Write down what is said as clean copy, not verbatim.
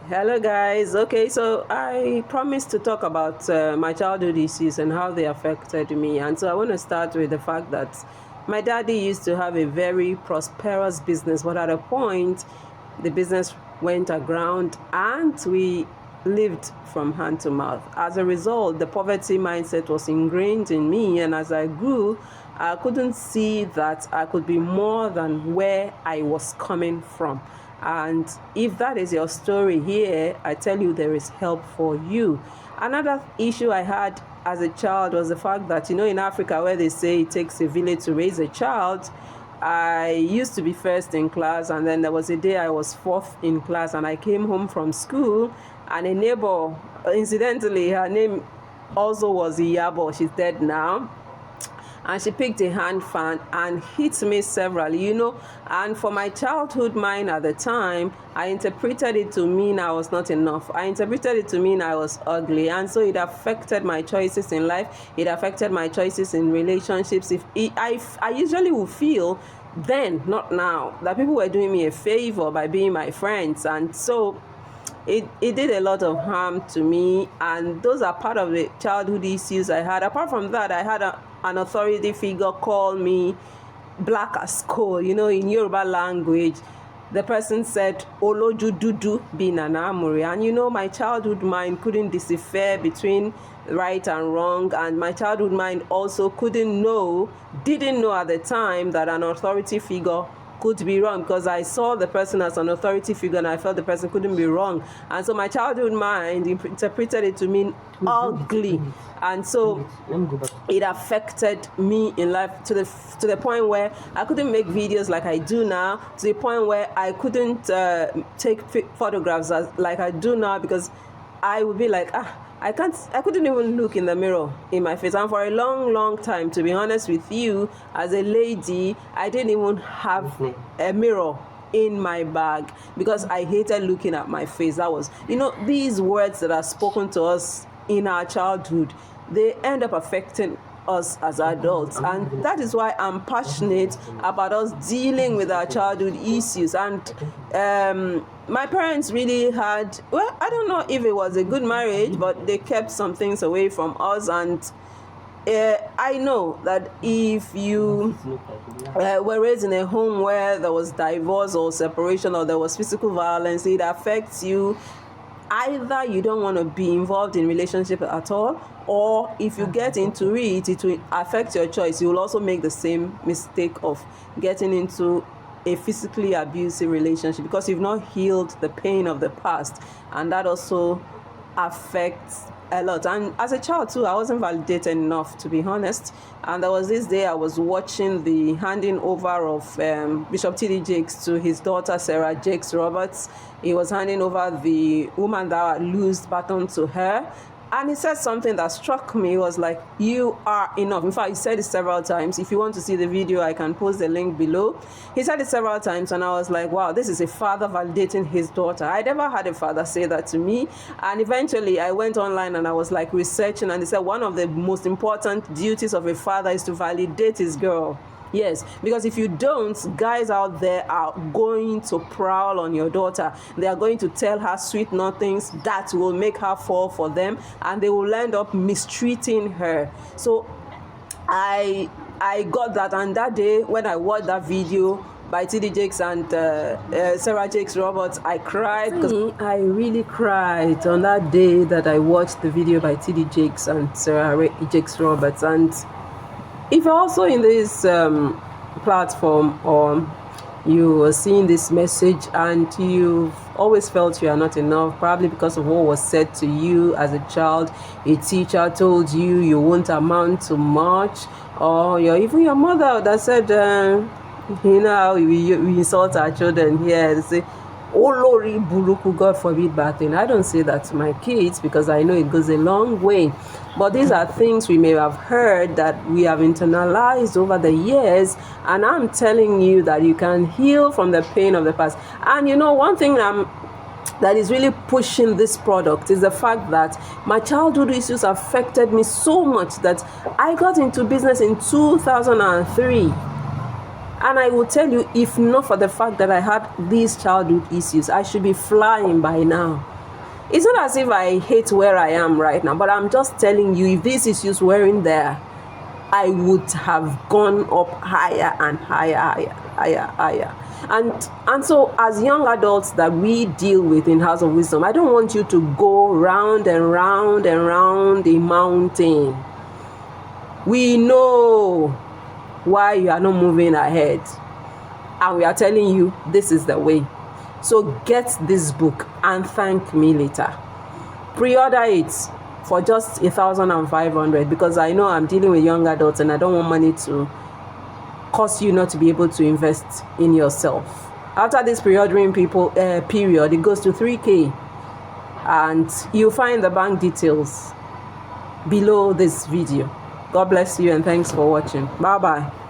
Hello, guys. Okay, so I promised to talk about my childhood issues and how they affected me. And so I want to start with the fact that my daddy used to have a very prosperous business, but at a point, the business went aground and we lived from hand to mouth. As a result, the poverty mindset was ingrained in me, and as I grew, I couldn't see that I could be more than where I was coming from. And if that is your story here, I tell you there is help for you. Another issue I had as a child was the fact that, in Africa, where they say it takes a village to raise a child, I used to be first in class, and then there was a day I was fourth in class, and I came home from school, and a neighbor, incidentally, her name also was Iyabo, she's dead now, and she picked a hand fan and hit me severally, and for my childhood mind at the time, I interpreted it to mean I was not enough. I interpreted it to mean I was ugly, and so it affected my choices in life. It affected my choices in relationships. I usually would feel then, not now, that people were doing me a favor by being my friends, and so it did a lot of harm to me, and those are part of the childhood issues I had. Apart from that, I had an authority figure call me black as coal. In Yoruba language, the person said oloju dudu bi nanamuri, and my childhood mind couldn't decipher between right and wrong, and my childhood mind also didn't know at the time that an authority figure could be wrong, because I saw the person as an authority figure and I felt the person couldn't be wrong, and so my childhood mind interpreted it to mean ugly, and so it affected me in life to the point where I couldn't make videos like I do now, to the point where I couldn't take photographs like I do now, because I would be like, I couldn't even look in the mirror in my face. And for a long time, to be honest with you, as a lady, I didn't even have a mirror in my bag because I hated looking at my face. That was, these words that are spoken to us in our childhood, they end up affecting us as adults, and that is why I'm passionate about us dealing with our childhood issues. And my parents really had, well, I don't know if it was a good marriage, but they kept some things away from us, and I know that if you were raised in a home where there was divorce or separation or there was physical violence, it affects you. Either you don't want to be involved in relationship at all, or if you get into it, it will affect your choice. You will also make the same mistake of getting into a physically abusive relationship because you've not healed the pain of the past, and that also affects a lot. And as a child too, I wasn't validated enough, to be honest. And there was this day I was watching the handing over of Bishop T.D. Jakes to his daughter Sarah Jakes Roberts. He was handing over the woman that lost baton to her, and he said something that struck me. It was like, you are enough. In fact, he said it several times. If you want to see the video, I can post the link below. He said it several times, and I was like, wow, this is a father validating his daughter. I never had a father say that to me. And eventually I went online and I was like researching, and he said one of the most important duties of a father is to validate his girl. Yes, because if you don't, guys out there are going to prowl on your daughter. They are going to tell her sweet nothings that will make her fall for them, and they will end up mistreating her. So I got that, and that day when I watched that video by T.D. Jakes and Sarah Jakes Roberts, I cried. I really cried on that day that I watched the video by T.D. Jakes and Sarah Jakes Roberts. And if you're also in this platform, or you are seeing this message and you've always felt you are not enough, probably because of what was said to you as a child, a teacher told you you won't amount to much, or even your mother that said, we insult our children here, they say, oh Lori Buruku, God forbid bad thing. I don't say that to my kids because I know it goes a long way. But these are things we may have heard that we have internalized over the years, and I'm telling you that you can heal from the pain of the past. And one thing that is really pushing this product is the fact that my childhood issues affected me so much that I got into business in 2003. And I will tell you, if not for the fact that I had these childhood issues, I should be flying by now. It's not as if I hate where I am right now, but I'm just telling you, if this issues weren't there, I would have gone up higher and higher. And so as young adults that we deal with in House of Wisdom, I don't want you to go round and round and round the mountain. We know why you are not moving ahead, and we are telling you this is the way. So get this book and thank me later. Pre-order it for just 1,500, because I know I'm dealing with young adults and I don't want money to cause you not to be able to invest in yourself. After this pre-ordering period, it goes to 3K, and you'll find the bank details below this video. God bless you and thanks for watching. Bye bye.